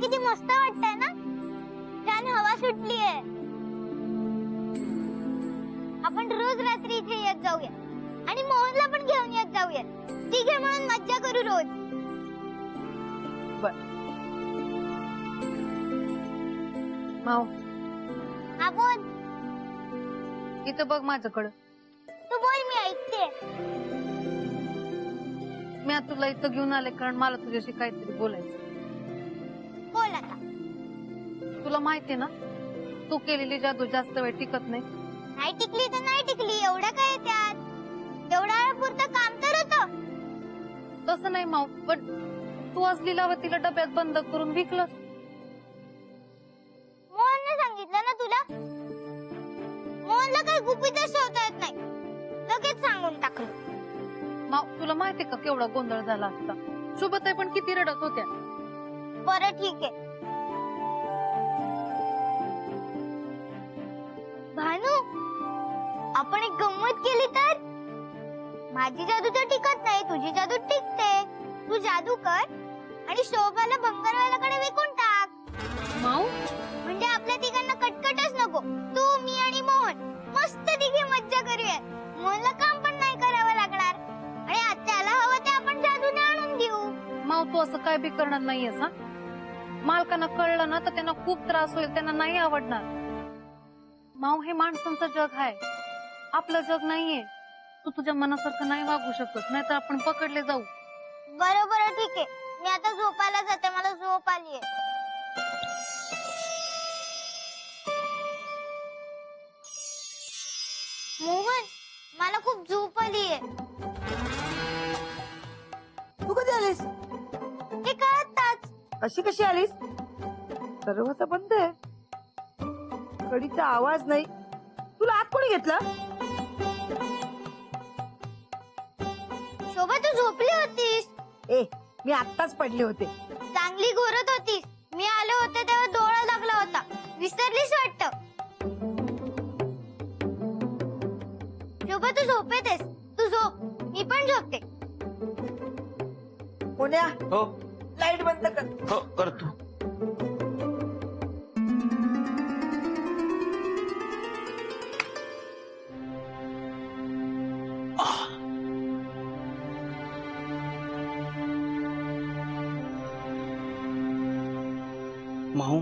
किती मस्त वाटतंय ना, छान हवा सुटलीये. आपण रोज रात्री इथे येत जाऊया आणि मोहनला पण घेऊन येत जाऊया. तिघे म्हणून मज्जा करू रोज. माव, हा बोल. इथं बघ माझ्याकडं. तू बोल, मी ऐकते. मी आता तुला इथं घेऊन आले कारण मला तुझ्याशी काहीतरी बोलायचं. बोल आता. तुला माहितीये ना, तू केलेली जादू जास्त वेळ टिकत नाही. नाही टिकली तर नाही टिकली, एवढं काय त्यात. तेवढ्या पुरतं काम तर होतं. तसं नाही माव, पण तू आज लीलावतीला डब्यात बंद करून विकलंस. मोहनने सांगितलं ना तुला. मोहनला काही गुपितच ठेवता येत नाही, लगेच सांगून टाकलं. माव, तुला माहितीये का केवढा गोंधळ झाला असता. शुभताई पण किती रडत होत्या. बरं ठीक आहे. भानू, आपण एक गंमत केली तर. माझी जादू तर टिकत नाही, तुझी जादू टिकते. तू जादू कर आणि शोभाला बंगारवाल्याकडे विकून टाक. माव, म्हणजे आपल्या तिघांना कटकटच नको. तू, मी आणि मोहन मस्त तिघे मज्जा करूया. मोहनला काम पण नाही करावं लागणार आणि आत्याला हवं ते आपण जादूने आणून देऊ. माव, तू असं काय बी करणार नाहीयेस हा. मालकांना कळलं ना तर त्यांना खूप त्रास होईल, त्यांना नाही आवडणार. माव, हे माणसांचं जग आहे, आपलं जग नाहीये. तू तुझ्या मनासारखं नाही वागू शकत, नाहीतर आपण पकडले जाऊ. बरोबर, ठीक आहे. मी आता झोपायला जाते, मला झोप आलीये. मोहन, मला खूप झोप आलीये. तू कधी आलीस? हे कळताच. अशी कशी आलीस? दरवाजा बंद आहे, कडीचा आवाज नाही. तुला आत कोणी घेतलं? शोभा, तू झोपली होतीस. ए, मी आत्ताच पडले होते. चांगली घोरत होतीस. मी आले होते तेव्हा डोळा लागला होता. विसरलीस वाटतं. शोभा, तू झोपेतेस. तू झोप, मी पण झोपते. पुण्या, हो लाईट बंद कर. हो करतो. माऊ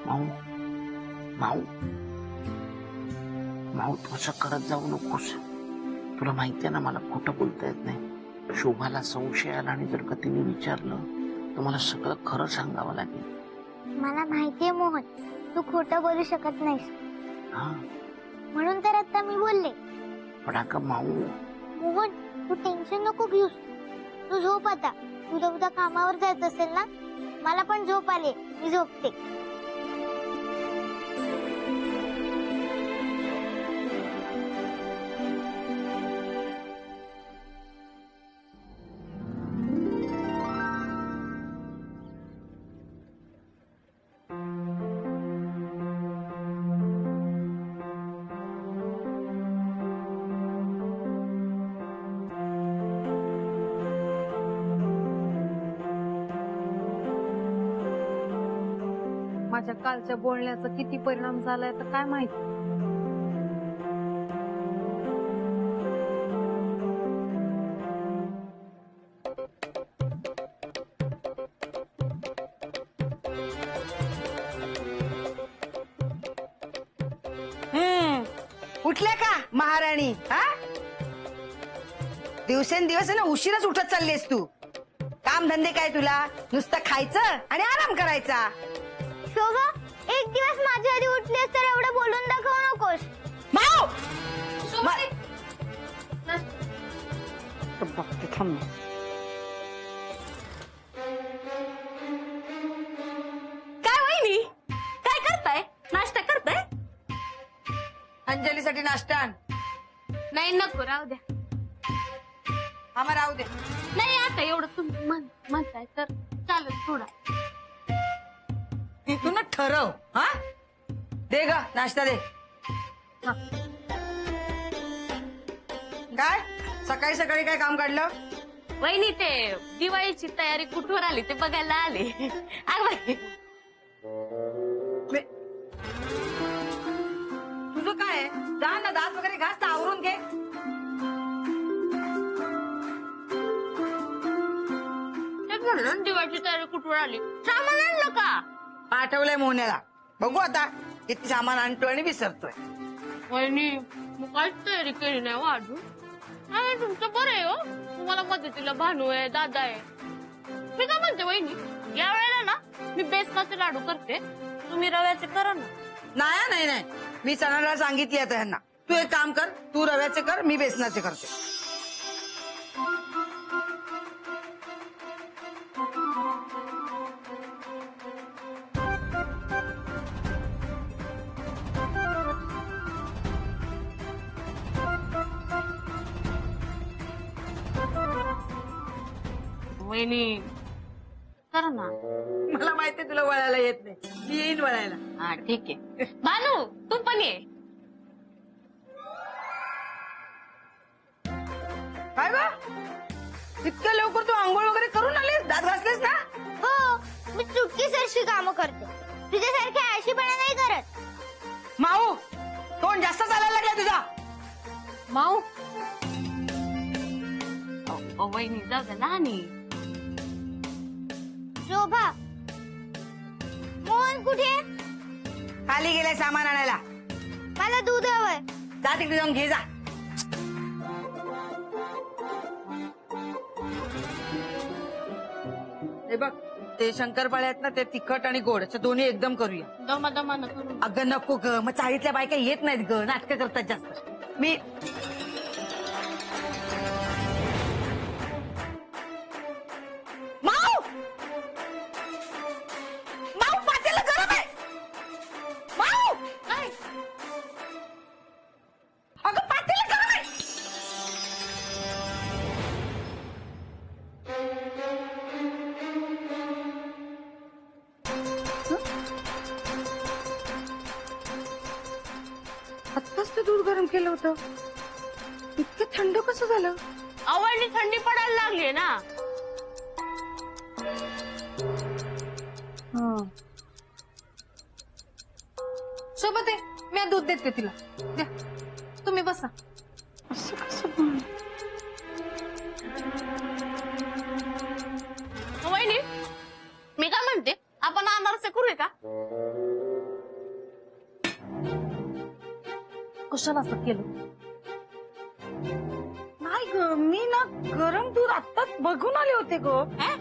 माऊ माऊ माऊ, तू असं करत जाऊ नकोस. तुला माहितीये ना, मला खोटं बोलता येत नाही. शोभाला संशय आला आणि जर का तिने विचारलं तर मला सगळं खरं सांगावं लागेल. मला माहितीये मोहन, तू खोटं बोलू शकत नाहीस. हा, म्हणून तर आता मी बोलले. पण अगं माऊ, मोहन, तू टेन्शन नको घेऊस. तू झोप आता. तुला उद्या कामावर जायचं असेल ना. मला पण झोप आली, मी झोपते. माझ्या कालच्या बोलण्याचा किती परिणाम झालाय तर काय माहिती. उठल्या का महाराणी? हा, दिवसेंदिवस ना उशीरच उठत चाललीस तू. काम धंदे काय तुला? नुसतं खायचं आणि आराम करायचा. शोभा, एक दिवस माझ्या आधी उठलीस तर एवढं बोलून दाखवू नकोस. माऊ, बघते थांब. काय वहिनी, काय करताय? नाश्ता करताय? अंजलीसाठी नाश्ता आण. नाही, नको, राहू द्या. आम्हा राहू दे. नाही, आता एवढं तुम्ही म्हणताय तर चालेल थोडा. तू ठरव. हा, दे ग नाश्ता दे. काय सकाळी सकाळी काय काम काढलं? वहिनी ते दिवाळीची तयारी कुठवर आली ते बघायला आले. अग बाई, तुझं काय आहे? जा ना, दात वगैरे घास तर आवरून घे. तेच म्हणलं दिवाळीची तयारी कुठवर आली. सामान आणलं का? पाठवलंय मोहन्याला. बघू आता किती सामान आणतोय आणि विसरतोय. वहिनी मग काहीच तयारी केली नाही हो अजून. नाही तुमचं बरं आहे हो, तुम्हाला मदतीला भानू आहे, दादा आहे. मी काय म्हणते वहिनी, या वेळेला ना मी बेसनाचे लाडू करते, तुम्ही रव्याचे करा ना. नाही नाही, मी सणाला सांगितले आता ह्यांना. तू एक काम कर, तू रव्याचे कर, मी बेसनाचे करते. वहिनी करा ना. मला माहितीये तुला वळायला येत नाही, मी येईन वळायला. हा ठीक आहे. भानू तू पण ये. काय ग, इतक्या लवकर तू आंघोळ वगैरे करून आलीस, दात घासलेस ना? हो, मी चुटकीसरशी कामं करते. तुझ्यासारखी आळशीपणा नाही करत. माऊ, तोंड जास्त चालायला लागला तुझा. माऊ वहिनी जाऊ द्या लहानी. शोभा, मोहन कुठे? खाली गेलाय सामान आणायला. मला दूध हवंय. जा तिकडे जाऊन घे जा. हे बघ, ते शंकरपाळे आहेत ना, ते तिखट आणि गोड असे दोन्ही एकदम करूया. दमा दमानं करून. अगं नको ग, मग चाळीतल्या बायका येत नाहीत ग, नाटकं करतात जास्त. मी माऊ, माऊ पातेलं गरम आहे. माऊ, काय? अगं पातेलं गरम आहे. आत्ताच ते दूध गरम केलं होतं, इतकं थंड कसं झालं? आवडली थंडी पडायला लागली ना. सोबत आहे, मी दूध देते तिला. द्या, तुम्ही बसा. असं कसं? वहिनी मी काय म्हणते, आपण अनारसे करूया का? कशाला असं केलं? नाही ग, मी ना गरम दूध आत्ताच बघून आले होते ग. हा?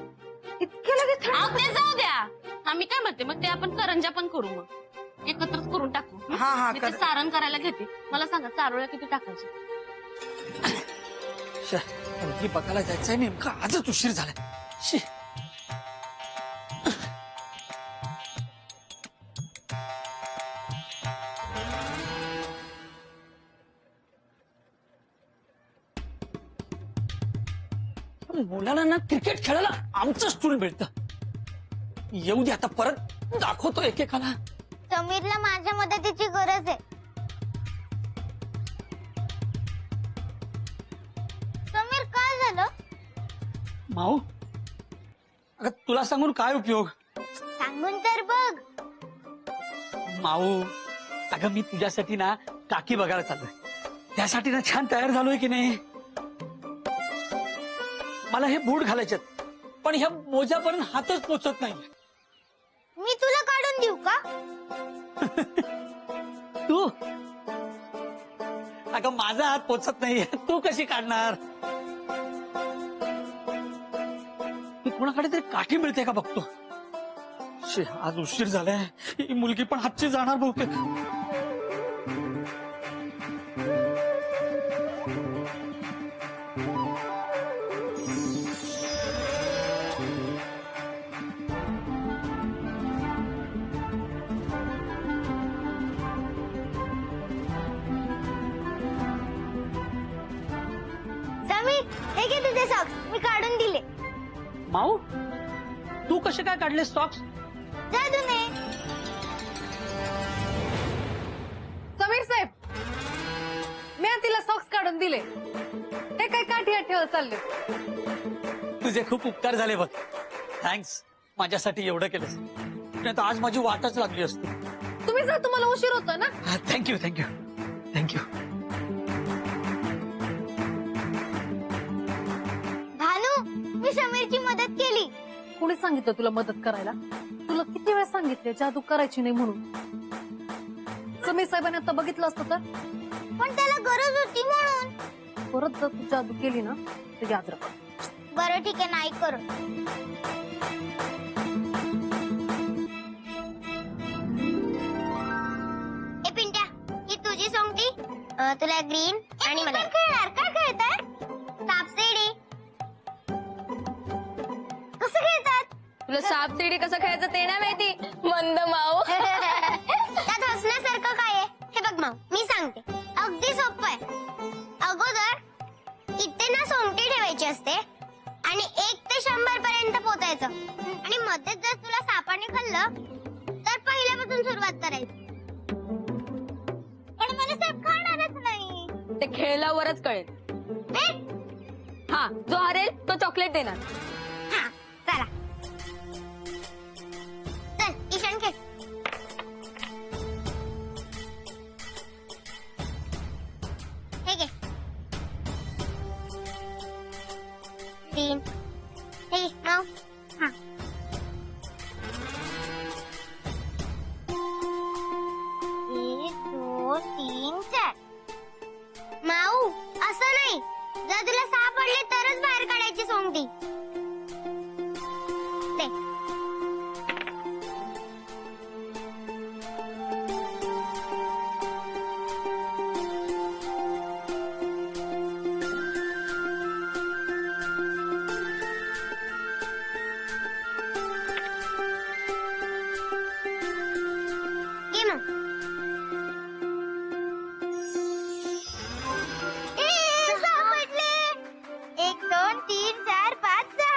इतके लगेच थंड. अहो, ते जाऊ द्या. आम्ही काय म्हणते, मग ते आपण करंजा पण करू, मग एकत्रच करून टाकू. हा हा मी ते सारण करायला घेते. मला सांगा चारोळ्या किती टाकायचे? मुलगी बघायला जायचंय, नेमका आजच उशीर झालाय. शी. मुलाला ना क्रिकेट खेळायला आमचं स्टूल मिळतं. येऊ दे आता, परत दाखवतो एकेकाला. समीरला माझ्या मदतीची गरज आहे. समीर, काय झालं? माऊ, अगं तुला सांगून काय उपयोग? सांगून तर बघ. माऊ, अगं मी तुझ्यासाठी ना टाकी बघायला चाललोय. त्यासाठी ना छान तयार झालोय की नाही. मला हे बूट घालायचे, पण ह्या मोजापर्यंत हातच पोचत नाही. मी तुला काढून देऊ का? तू, अगं माझा हात पोचत नाही, तू कशी काढणार? मी कोणाकडे तरी काठी मिळते का बघतो. शी, आज उशीर झालाय, ही मुलगी पण हातची जाणार बहुतेक. समीर, हे घे तुझे सॉक्स, मी काढून दिले. माऊ, तू कसे काय काढले सॉक्स? जादूने. समीर साहेब, मी तिला सॉक्स काढून दिले. ते काय काठी ठेवत चालले. तुझे खूप उपकार झाले बघ. थँक्स माझ्यासाठी एवढं केलंस. नाही तर आज माझी वाटच लागली असती. तुम्ही जर तुम्हाला उशीर होता ना. Thank you thank you thank you. भानू, मी समीरची मदत केली. कोणी सांगितलं तुला मदत करायला? तुला किती वेळ सांगितले जादू करायची नाही म्हणून. समीर साहेबांनी आता बघितलं असतं तर. पण त्याला गरज होती म्हणून. परत जर तू जादू केली ना तर याद राख. बरं ठीक आहे, नाही कर. ए पिंट्या, ही तुझी सोंगटी. तुला ग्रीन आणि मला खेळणार. काय खेळताय? सापशिडी. कसं खेळतात? तुला साप सीडी कसं खेळायचं ते नाही माहिती, मंद माऊ. त्यात हसण्यासारखं काय आहे? हे बघ माऊ, मी सांगते. अगदी सोपं आहे. अगोदर इथे ना सोंगटी ठेवायची असते आणि 1 ते 100 पर्यंत पोचायचं. आणि मध्येच जर तुला सापाने खाल्लं तर पहिल्यापासून सुरुवात करायची. पण मला साप खाणारच नाही. ते खेळल्यावरच कळेल. भेट. हा, जो हरेल तो चॉकलेट देणार. हा, चला. चल, ईशान खेळ. हे घे. 3. हे घे, माऊ. हा. 1, 2, 3, 4. माऊ, असं नाही. जर तुला सापडले तरच बाहेर काढायची सोंगटी. दे. घे मग. सापडले. 1, 2, 3, 4, 5, 6.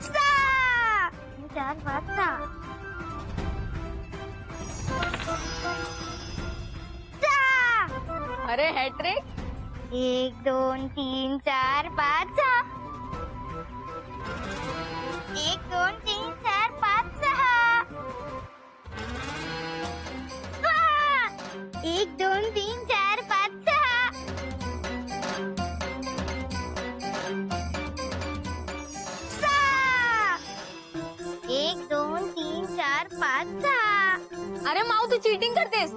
सहा. 4, 5, 6. 6. अरे हॅट्रिक. 1, 2, 3, 4, 5, 6. 1, 2, 3, 4, 5, 6. 1, 2, 3, 4, 5, 6. 1, 2, 3, 4, 5, 6. अरे माऊ, तू चीटिंग करतेस.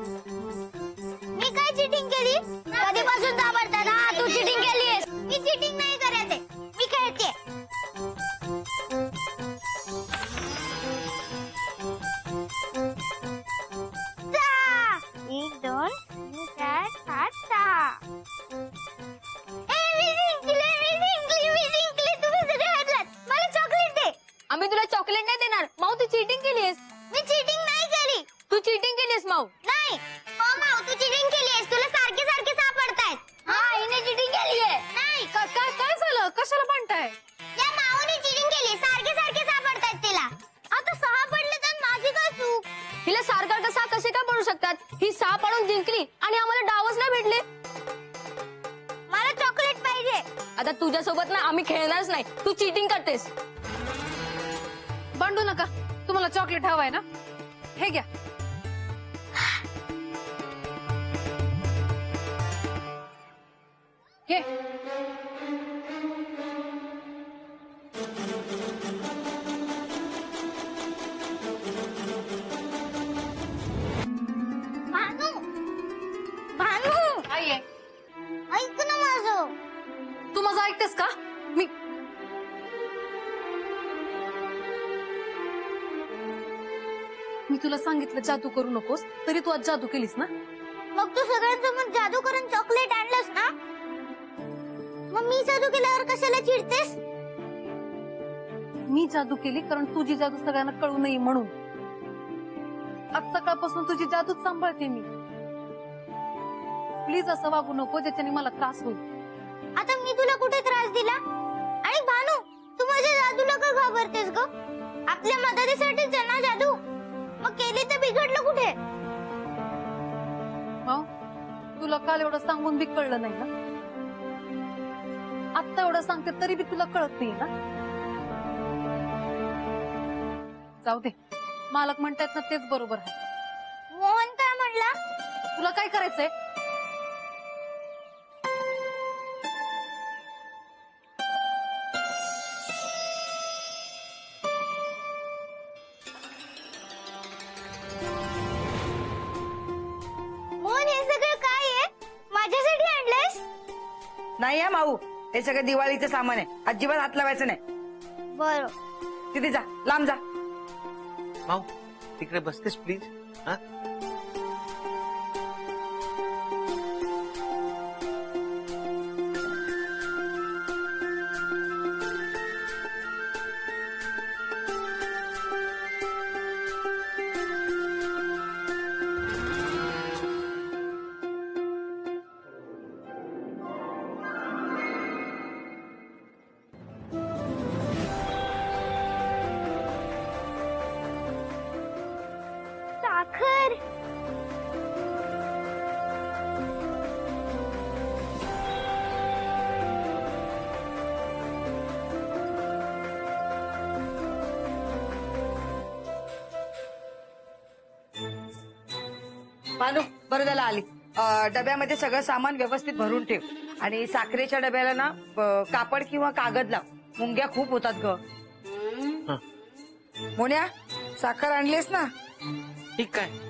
मी काय चिटिंग केली? कधीपासून सापडतात? हा, तू चिटिंग केलीस. मी चिटिंग नाही करत आहे. मी खेळते. सहा. 1, 2, 3, 4, 5, 6. मी जिंकले. तुम्ही सगळे हरलात. मला चॉकलेट दे. आम्ही तुला चॉकलेट नाही देणार. माऊ, तू चीटिंग केलीस. मी चिटिंग नाही केली. तू चीटिंग केलीस माऊ. नाही. हो माऊ, तू चिटिंग केलीस. तुला सारखे सारखे सापडतायत. हा, हिने चिटिंग केलीये. नाही. काय झालं? कशाला म्हणताय? या माऊने चिटिंग केली. सारखे सारखे सापडतायत तिला. आता 6 पडले तर माझी काय चूक? हिला सारखा कसा कसे काय पडू शकतात? ही 6 पाडून जिंकली आणि आम्हाला डावच नाही भेटले. मला चॉकलेट पाहिजे. आता तुझ्यासोबत ना आम्ही खेळणारच नाही. तू चीटिंग करतेस. भांडू नका. तुम्हाला चॉकलेट हवंय ना? हे घ्या. घे. भानू. भानू. आई आहे. ऐक ना माझं. तू माझं ऐकतेस का? मी तुला सांगितलं जादू करू नकोस, तरी तू आज जादू केलीस ना? मग तू सगळ्यांसमोर जादू करून चॉकलेट आणलंस ना? मग मी जादू केल्यावर कशाला चिडतेस? मी जादू केली कारण तुझी जादू सगळ्यांना कळू नये म्हणून. आज सकाळपासून तुझी जादूच सांभाळते मी. प्लीज असं वागू नको ज्याच्याने मला त्रास होईल. आता मी तुला कुठे त्रास दिला? आणि भानू, तू माझ्या जादूला का घाबरतेस ग? आपल्या मदतीसाठीच आहे ना जादू. मग केली तर बिघडलं कुठे? तुला काल एवढं सांगून बी कळलं नाही ना? आत्ता एवढं सांगते तरी बी तुला कळत नाही ना? जाऊ दे, मालक म्हणतात ना तेच बरोबर आहे. मोहन काय म्हणला? तुला काय करायचंय? मोहन हे सगळं काय आहे? माझ्यासाठी आणलंयस? नाही हा माऊ, हे सगळं दिवाळीचं सामान आहे, अजिबात हात लावायचं नाही. बरं. तिथे जा, लांब जा. माऊ तिकडे बसतेस प्लीज. हा साखर. भानू, बरं झालं आली. डब्यामध्ये सगळं सामान व्यवस्थित भरून ठेव आणि साखरेच्या डब्याला ना कापड किंवा कागद लाव. मुंग्या खूप होतात ग. हं. मोन्या, साखर आणलीस ना? ठीक आहे.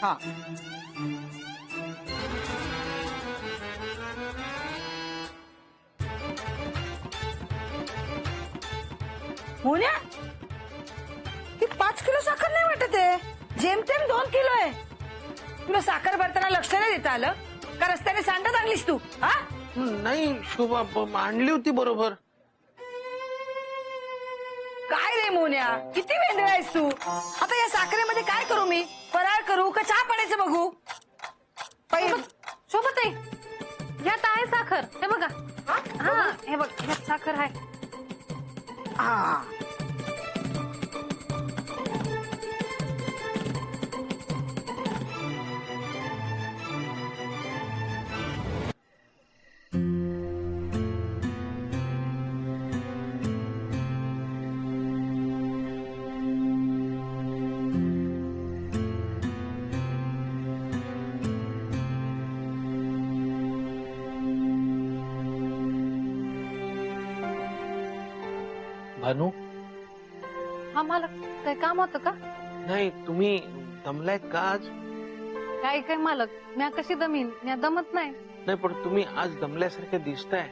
हा. मोन्या, ही 5 किलो साखर नाही वाटत आहे, जेमतेम 2 किलो आहे. तुला साखर भरताना लक्ष नाही देता आलं का? रस्त्याने सांडत आणलीस तू? हा, नाही शोभा, आणली होती बरोबर. काय रे मोन्या, किती वेंधळा आहेस तू? आता या साखरेमध्ये काय करू मी? फराळ करू का चहा पाण्याचं बघू? शोभते, ह्यात आहे साखर. हे बघा. हा, हे बघ, ह्यात साखर आहे. हा. भानू, हा मालक, काय काम होतं का? नाही तुम्ही दमलायत का आज? काय काय मालक, म्या कशी दमीन? म्या दमत नाही. नाही पण तुम्ही आज दमल्यासारखे दिसताय.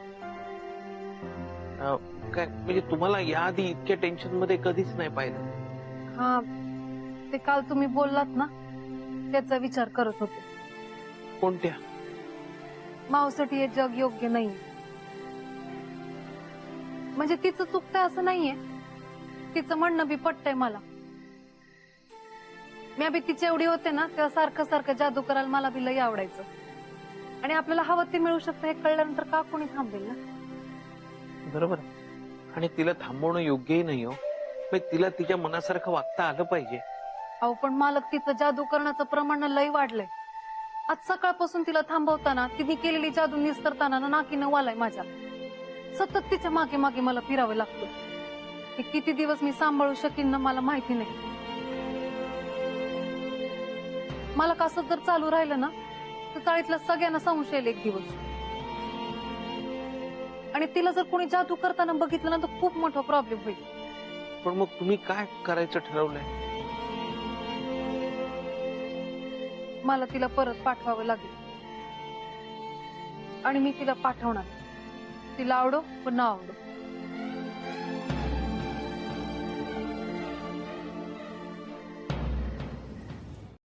काय म्हणजे तुम्हाला याआधी इतक्या टेन्शन मध्ये कधीच नाही पाहिलं. हा, ते काल तुम्ही बोललात ना, त्याचा विचार करत होते. कोणत्या? मावसाठी हे जग योग्य नाही. म्हणजे तिचं चुकतंय असं नाहीये, तिचं म्हणणं बी पटतंय मला. मी बी तिची एवढी होते ना, तेव्हा सारखं सारखं जादू करायला मला बी लई आवडायचं. आणि आपल्याला हवं ते मिळू शकतं हे कळल्यानंतर का कोणी थांबेल ना? बरोबर. आणि तिला थांबवणं योग्यही नाही हो. तिला तिच्या मनासारखं वागता आलं पाहिजे. अहो पण मालक, तिचं जादू करण्याचं प्रमाण लई वाढलंय. आज सकाळपासून तिला थांबवताना, तिने केलेली जादू निस्तरताना नाकीनं वालाय माझ्या. सतत तिच्या मागे मागे मला फिरावं लागतं. हे किती दिवस मी सांभाळू शकीन ना मला माहिती नाही. मला कसं जर चालू राहिलं ना, तर चाळीतल्या सगळ्यांना संशय येईल एक दिवस. आणि तिला जर कोणी जादू करताना बघितलं ना, तर खूप मोठा प्रॉब्लेम होईल. पण मग तुम्ही काय करायचं ठरवलंय? मला तिला परत पाठवावं लागेल. आणि मी तिला पाठवणार. तिला आवडो पण न आवडो.